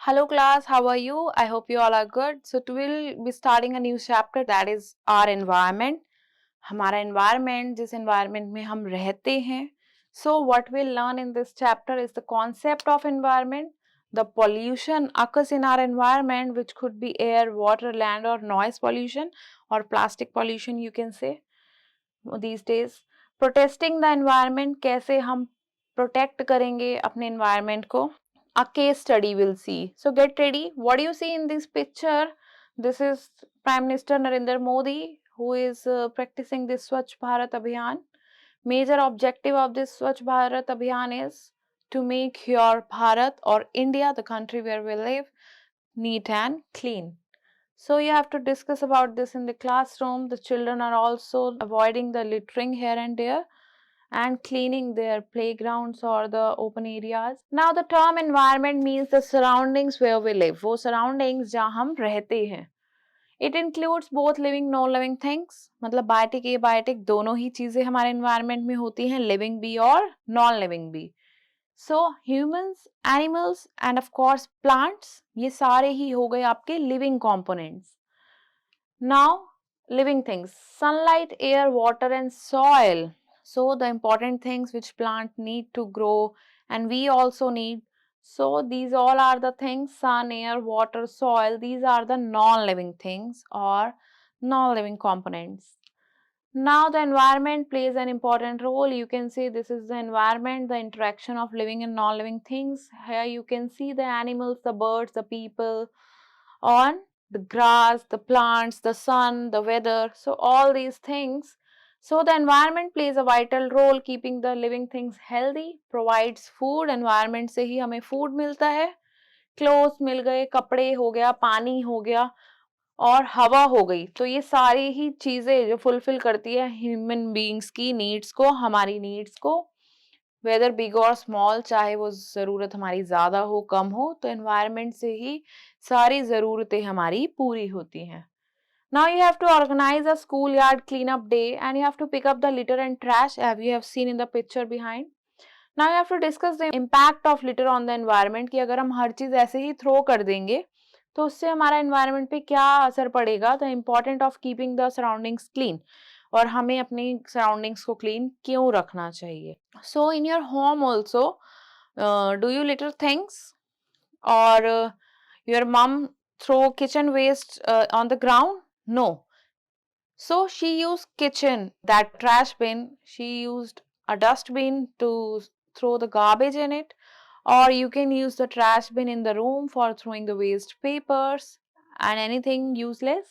Hello class, how are you? I hope you all are good. So today we'll be starting a new chapter that is our environment. हमारा environment जिस environment में हम रहते हैं. So what we'll learn in this chapter is the concept of environment. The pollution occurs in our environment which could be air, water, land or noise pollution or plastic pollution you can say these days. Protesting the environment कैसे हम protect करेंगे अपने environment को. A case study we'll see. So get ready. What do you see in this picture? This is Prime Minister Narendra Modi who is practicing this Swachh Bharat Abhiyan. Major objective of this Swachh Bharat Abhiyan is to make your Bharat or India, the country where we live, neat and clean. So you have to discuss about this in the classroom. The children are also avoiding the littering here and there and cleaning their playgrounds or the open areas. Now the term environment means the surroundings where we live. वो surroundings जहाँ हम रहते हैं. It includes both living, non-living things. मतलब biotic, abiotic दोनों ही चीजें हमारे environment में होती हैं, living भी और non-living भी. So humans, animals and of course plants ये सारे ही हो गए आपके living components. Now living things, sunlight, air, water and soil. So the important things which plant need to grow and we also need. So these all are the things, sun, air, water, soil. These are the non-living things or non-living components. Now the environment plays an important role. You can see this is the environment, the interaction of living and non-living things. Here you can see the animals, the birds, the people on the grass, the plants, the sun, the weather. So all these things. So the environment plays a vital role keeping the living things healthy, provides food. Environment से ही हमें food मिलता है. Clothes मिल गए, कपड़े हो गया, पानी हो गया और हवा हो गई. तो ये सारी ही चीजें जो फुलफिल करती है ह्यूमन बीइंग्स की नीड्स को, हमारी नीड्स को, वेदर बिग और स्मॉल, चाहे वो जरूरत हमारी ज्यादा हो कम हो, तो एनवायरनमेंट से ही सारी जरूरतें हमारी पूरी होती हैं. Now you have to organize a schoolyard cleanup day and you have to pick up the litter and trash as you have seen in the picture behind. Now you have to discuss the impact of litter on the environment कि अगर हम हर चीज ऐसे ही throw कर देंगे तो उससे हमारा environment पे क्या असर पड़ेगा. The important of keeping the surroundings clean और हमें अपनी surroundings को clean क्यों रखना चाहिए. So in your home also, do you litter things or your mom throw kitchen waste on the ground? No. So she used kitchen, that trash bin, she used a dustbin to throw the garbage in it, or you can use the trash bin in the room for throwing the waste papers and anything useless,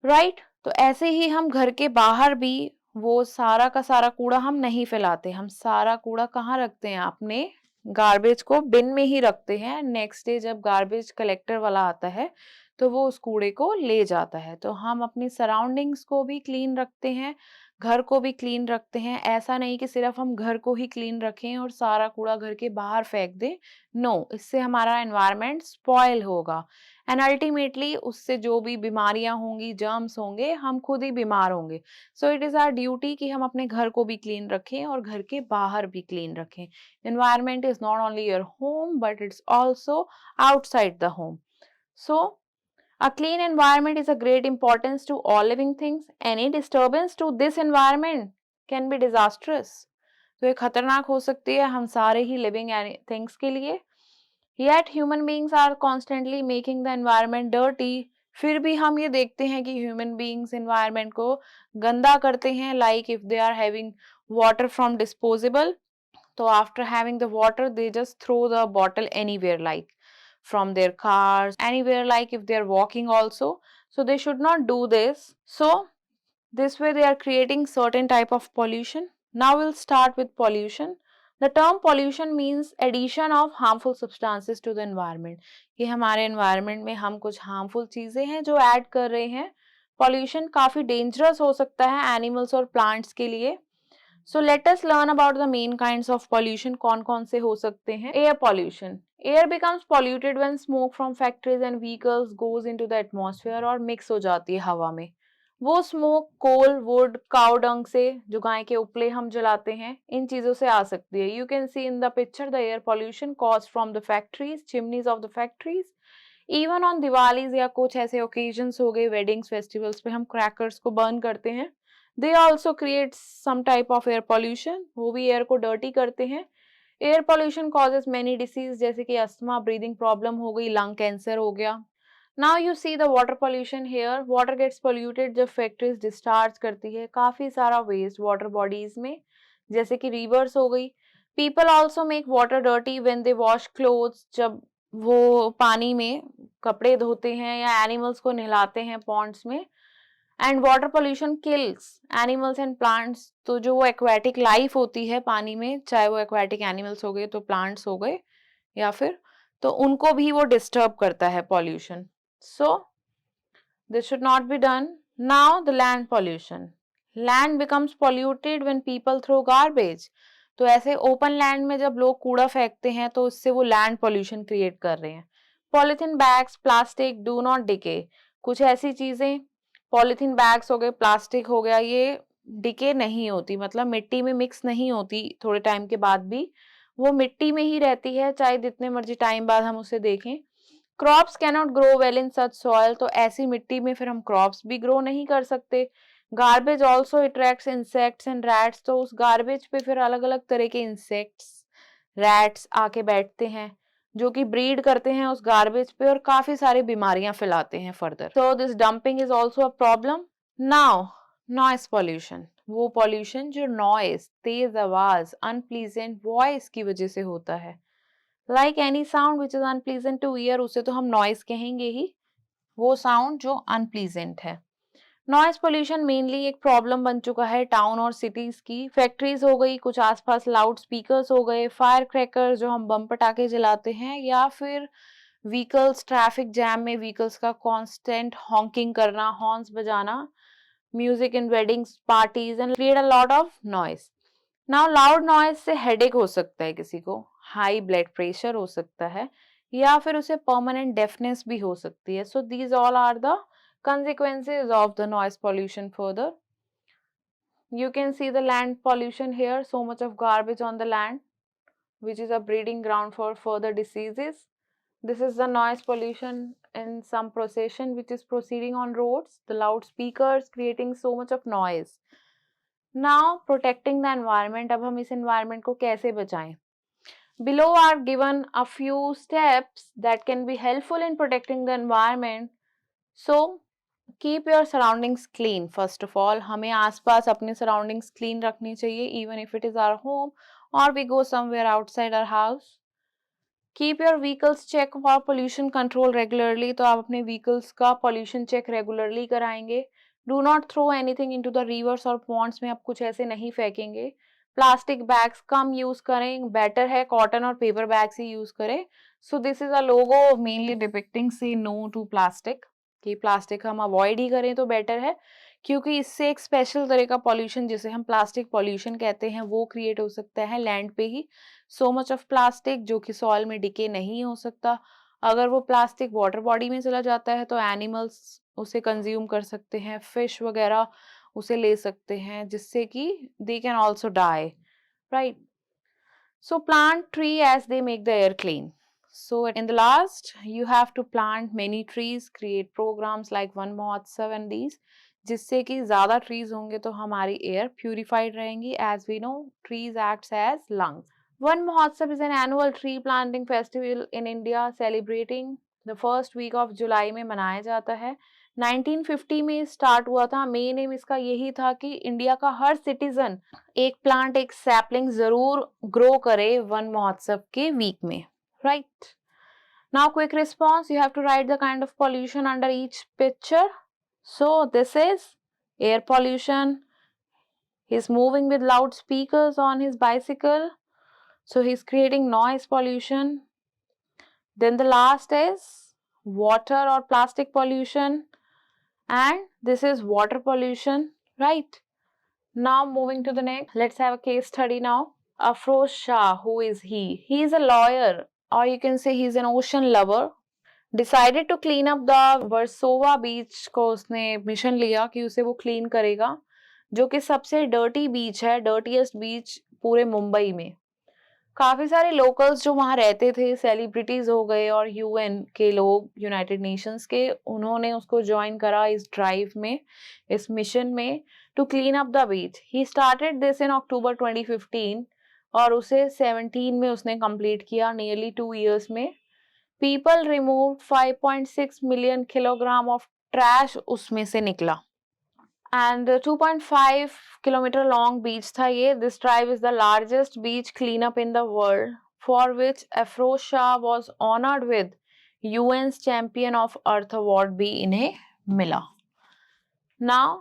right? तो ऐसे ही हम घर के बाहर भी वो सारा का सारा कूड़ा हम नहीं फैलाते. हम सारा कूड़ा कहाँ रखते हैं? अपने गार्बेज को बिन में ही रखते हैं. नेक्स्ट डे जब गार्बेज कलेक्टर वाला आता है तो वो उस कूड़े को ले जाता है. तो हम अपनी सराउंडिंग्स को भी क्लीन रखते हैं, घर को भी क्लीन रखते हैं. ऐसा नहीं कि सिर्फ हम घर को ही क्लीन रखें और सारा कूड़ा घर के बाहर फेंक दें. नो, इससे हमारा एनवायरनमेंट स्पॉइल होगा एंड अल्टीमेटली उससे जो भी बीमारियां होंगी, जर्म्स होंगे, हम खुद ही बीमार होंगे. So it is our duty कि हम अपने घर को भी क्लीन रखें और घर के बाहर भी क्लीन रखें. Environment is not only your home but it's also outside the home. So a clean environment is a great importance to all living things. Any disturbance to this environment can be disastrous. तो ये खतरनाक हो सकती है हम सारे ही living things के लिए. Yet human beings are constantly making the environment dirty. फिर भी हम ये देखते हैं कि human beings environment को गंदा करते हैं. Like if they are having water from disposable, तो after having the water they just throw the bottle anywhere, like from their cars, anywhere, like if they are walking also. So they should not do this. So this way they are creating certain type of pollution. Now we'll start with pollution. The term pollution means addition of harmful substances to the environment. कि हमारे environment में हम कुछ harmful चीजें हैं जो add कर रहे हैं. Pollution काफी dangerous हो सकता है animals और plants के लिए. So let us learn about the main kinds of pollution. कौन-कौन से हो सकते हैं? Air pollution. Air becomes polluted when smoke from factories and vehicles goes into the atmosphere और mix हो जाती है हवा में. वो smoke coal, wood, cow dung से, जो गाय के उपले हम जलाते हैं, इन चीजों से आ सकती है। You can see in the picture the air pollution cause from the factories, chimneys of the factories. Even on Diwalis या कुछ ऐसे ओकेजन्स हो गए, वेडिंग्स, फेस्टिवल्स पे हम क्रैकर्स को बर्न करते हैं। They also create some type of air pollution, वो भी एयर को डर्टी करते हैं। Air pollution causes many disease, जैसे कि अस्थमा, ब्रीदिंग प्रॉब्लम हो गई, लंग कैंसर हो गया। Now you see the water pollution here, water gets polluted जब फैक्ट्रीज डिस्चार्ज करती है काफी सारा वेस्ट वाटर बॉडीज में, जैसे कि रिवर्स हो गई। People also make water dirty when they wash clothes, जब वो पानी में कपड़े धोते हैं या एनिमल्स को नहलाते हैं पॉन्ड्स में। And water pollution kills animals and plants, तो जो वो एक्वेटिक लाइफ होती है पानी में, चाहे वो एक्वेटिक एनिमल्स हो गए तो प्लांट्स हो गए या फिर, तो उनको भी वो डिस्टर्ब करता है pollution. So this should not be done. Now the land pollution. Land becomes polluted when people throw garbage. तो ऐसे ओपन लैंड में जब लोग कूड़ा फेंकते हैं तो उससे वो लैंड पोल्यूशन क्रिएट कर रहे हैं। Polythene bags, plastic do not decay, कुछ ऐसी चीजें, पॉलिथीन बैग्स हो गए, प्लास्टिक हो गया, ये डिके नहीं होती, मतलब मिट्टी में मिक्स नहीं होती, थोड़े टाइम के बाद भी वो मिट्टी में ही रहती है, चाहे जितने मर्जी टाइम बाद हम उसे देखें। Crops cannot grow well in such soil, तो ऐसी मिट्टी में फिर हम क्रॉप्स भी ग्रो नहीं कर सकते। Garbage also attracts insects and rats, तो उस गार्बेज पे फिर अलग अलग तरह के इंसेक्ट्स, रैट्स आके बैठते हैं, जो कि ब्रीड करते हैं उस गार्बेज पे और काफी सारी बीमारियां फैलाते हैं further. So this dumping is also a problem. Now noise pollution, वो पॉल्यूशन जो नॉइस, तेज आवाज, अनप्लीजेंट वॉइस की वजह से होता है। Like any sound which is unpleasant two year, उसे तो हम नॉइस कहेंगे ही, वो साउंड जो अनप्लीजेंट है। नॉइस पोल्यूशन मेनली एक प्रॉब्लम बन चुका है टाउन और सिटीज की। फैक्ट्रीज हो गई, कुछ आसपास लाउड स्पीकर्स हो गए, फायर क्रैकर जो हम बम पटाखे जलाते हैं, या फिर व्हीकल्स, ट्रैफिक जैम में व्हीकल्स का कांस्टेंट हॉकिंग करना, हॉर्न्स बजाना, music in weddings, parties and create a lot of noise. Now loud noise से हेडेक हो सकता है किसी को, हाई ब्लड प्रेशर हो सकता है, या फिर उसे परमानेंट डेफनेस भी हो सकती है। So these all are the consequences of the noise pollution further. You can see the land pollution here, so much of garbage on the land, which is a breeding ground for further diseases. This is the noise pollution in some procession which is proceeding on roads, the loudspeakers creating so much of noise. Now protecting the environment, अब हम इस environment को कैसे बचाएं? Below are given a few steps that can be helpful in protecting the environment. So keep your surroundings clean. First of all, हमें आसपास अपने surroundings clean रखनी चाहिए, even if it is our home or we go somewhere outside our house. Keep your vehicles check for pollution control regularly. तो आप अपने vehicles का pollution check regularly कराएंगे. Do not throw anything into the rivers or ponds, में आप कुछ ऐसे नहीं फेंकेंगे. प्लास्टिक बैग्स कम यूज करें, बेटर है कॉटन और पेपर बैग्स ही यूज करें. सो this is a logo mainly depicting से नो टू प्लास्टिक, कि प्लास्टिक हम अवॉइड ही करें तो बेटर है, क्योंकि इससे एक स्पेशल तरह का पॉल्यूशन जिसे हम प्लास्टिक पॉल्यूशन कहते हैं वो क्रिएट हो सकता है लैंड पे ही। सो मच ऑफ प्लास्टिक जो कि सॉइल में डिके नहीं हो सकता। अगर वो प्लास्टिक वाटर बॉडी में चला जाता है तो एनिमल्स उसे कंज्यूम कर सकते हैं, फिश वगैरह उसे ले सकते हैं, जिससे कि they can also die, right? So plant tree as they make the air clean. So in the last, you have to plant many trees, create programs like Van Mahotsav and these, जिससे कि ज़्यादा trees होंगे तो हमारी air purified रहेंगी. As we know, trees acts as lungs. Van Mahotsav is an annual tree planting festival in India celebrating the first week of July में मनाया जाता है. 1950 में स्टार्ट हुआ था. मेन एम इसका यही था कि इंडिया का हर सिटीजन एक प्लांट, एक सैपलिंग जरूर ग्रो करे वन महोत्सव के वीक में, right? Now quick response, you have to write the kind of pollution under each picture. So this is air pollution. He is moving with loud speakers on his bicycle, so he's creating noise pollution. Then the last is water or plastic pollution, and this is water pollution, right? Now moving to the next, let's have a case study now. Afroz Shah, who is he? He is a lawyer, or you can say he's an ocean lover, decided to clean up the Versova beach को उसने mission लिया कि उसे वो clean करेगा, जो कि सबसे डर्टी बीच है, डर्टीएस्ट बीच पूरे मुंबई में। काफी सारे लोकल्स जो वहां रहते थे, सेलिब्रिटीज हो गए और यूएन के लोग, यूनाइटेड नेशंस के, उन्होंने उसको ज्वाइन करा इस ड्राइव में, इस मिशन में, to clean up the beach. He started this in October 2015 और उसे 17 में उसने कंप्लीट किया, नियरली 2 इयर्स में। People removed 5.6 million kilograms of trash उसमें से निकला। एंड 2.5 किलोमीटर लॉन्ग बीच था ये। This drive is the largest beach clean up in the world, for which Afroz Shah was honoured with UN's champion of earth award भी इन्हें मिला। Now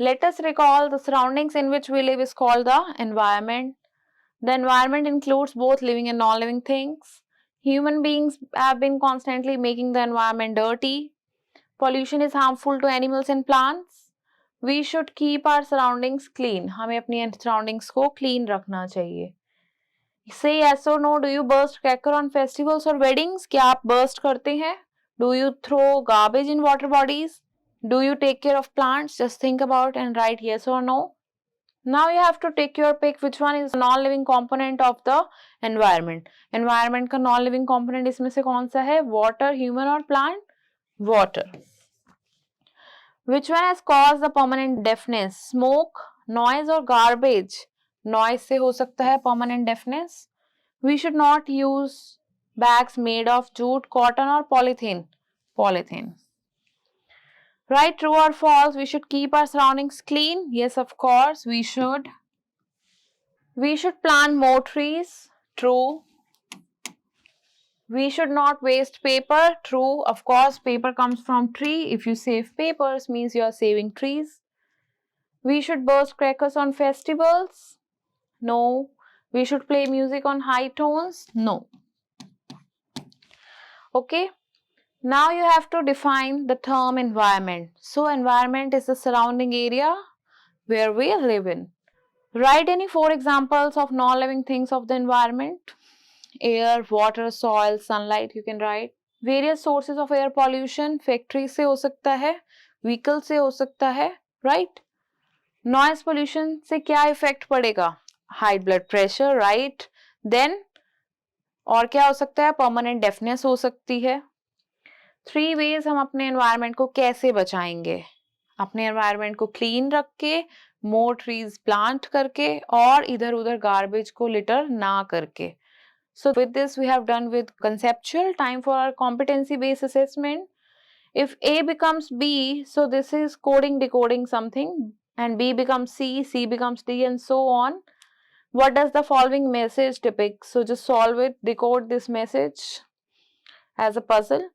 let us recall the surroundings in which we live is called the environment. The environment includes both living and non-living things. Human beings have been constantly making the environment dirty. Pollution is harmful to animals and plants. We should keep our surroundings clean. हमें अपनी surroundings को clean रखना चाहिए. Say yes or no. Do you burst cracker on festivals or weddings? क्या आप burst करते हैं? Do you throw garbage in water bodies? Do you take care of plants? Just think about and write yes or no. Now you have to take your pick which one is non-living component of the environment. Environment का non-living component इसमें से कौन सा है? Water, human और plant? Water. Which one has caused the permanent deafness? Smoke, noise or garbage? Noise से हो सकता है permanent deafness. We should not use bags made of jute, cotton or polythene. Polythene. Right, true or false? We should keep our surroundings clean. Yes, of course, we should. We should plant more trees. True. We should not waste paper. True. Of course, paper comes from tree. If you save papers, means you are saving trees. We should burst crackers on festivals. No. We should play music on high tones. No. Okay. Now you have to define the term environment. So environment is the surrounding area where we live in. Write any 4 examples of non-living things of the environment. Air, water, soil, sunlight you can write. Various sources of air pollution. Factory से हो सकता है, vehicle से हो सकता है, right? Noise pollution से क्या effect पड़ेगा? High blood pressure, right? Then और क्या हो सकता है? Permanent deafness हो सकती है. 3 ways हम अपने environment को कैसे बचाएंगे? अपने environment को clean रख के, more trees plant करके और इधर उधर garbage को litter ना करके. So with this we have done with conceptual. Time for our competency based assessment. If A becomes B, so this is coding decoding something, and B becomes C, C becomes D and so on. What does the following message depict? So just solve it, decode this message as a puzzle.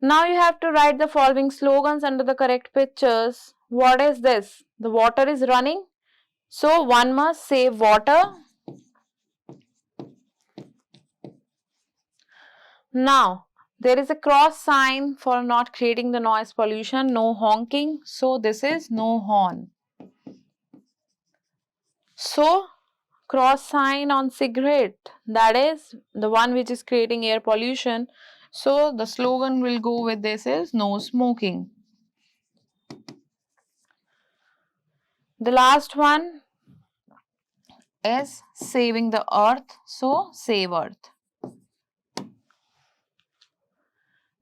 Now you have to write the following slogans under the correct pictures. What is this? The water is running. So one must save water. Now there is a cross sign for not creating the noise pollution, no honking. So this is no horn. So cross sign on cigarette, that is the one which is creating air pollution. So the slogan will go with this is no smoking. The last one is saving the earth. So save earth.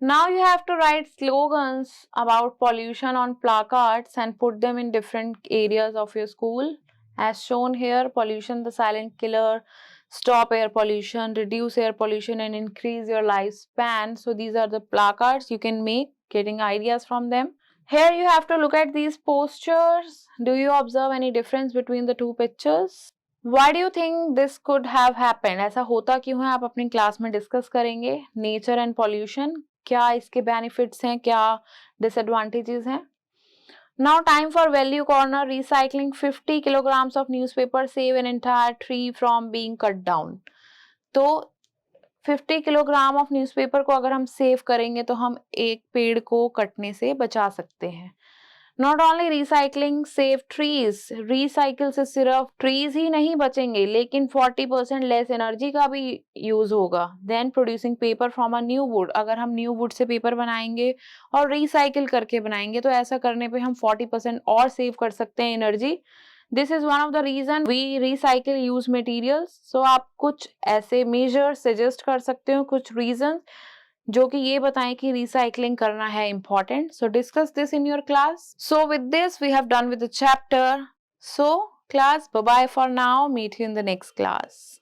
Now you have to write slogans about pollution on placards and put them in different areas of your school. As shown here, pollution the silent killer, stop air pollution, reduce air pollution and increase your lifespan. So these are the placards you can make, getting ideas from them. Here you have to look at these postures. Do you observe any difference between the two pictures? Why do you think this could have happened? ऐसा होता क्यों है, आप अपनी class में discuss करेंगे. Nature and pollution, क्या इसके बेनिफिट्स हैं, क्या डिसएडवांटेजेस हैं. Now time for value corner. Recycling 50 kilograms of newspaper save an entire tree from being cut down. तो 50 किलोग्राम ऑफ न्यूज़पेपर को अगर हम सेव करेंगे तो हम एक पेड़ को कटने से बचा सकते हैं. Not only recycling save trees, recycle से सिर्फ ट्रीज ही नहीं बचेंगे लेकिन 40% लेस एनर्जी का भी यूज होगा। Then producing paper from a new wood, अगर हम न्यू वुड से पेपर बनाएंगे और रिसाइकिल करके बनाएंगे तो ऐसा करने पे हम 40% और सेव कर सकते हैं energy. This is one of the reason we recycle use materials. So आप कुछ ऐसे मेजर सजेस्ट कर सकते हो, कुछ रीजन जो कि ये बताएं कि रिसाइकलिंग करना है important. So discuss this in your class. So with this we have done with the chapter. So class, bye bye for now, meet you in the next class.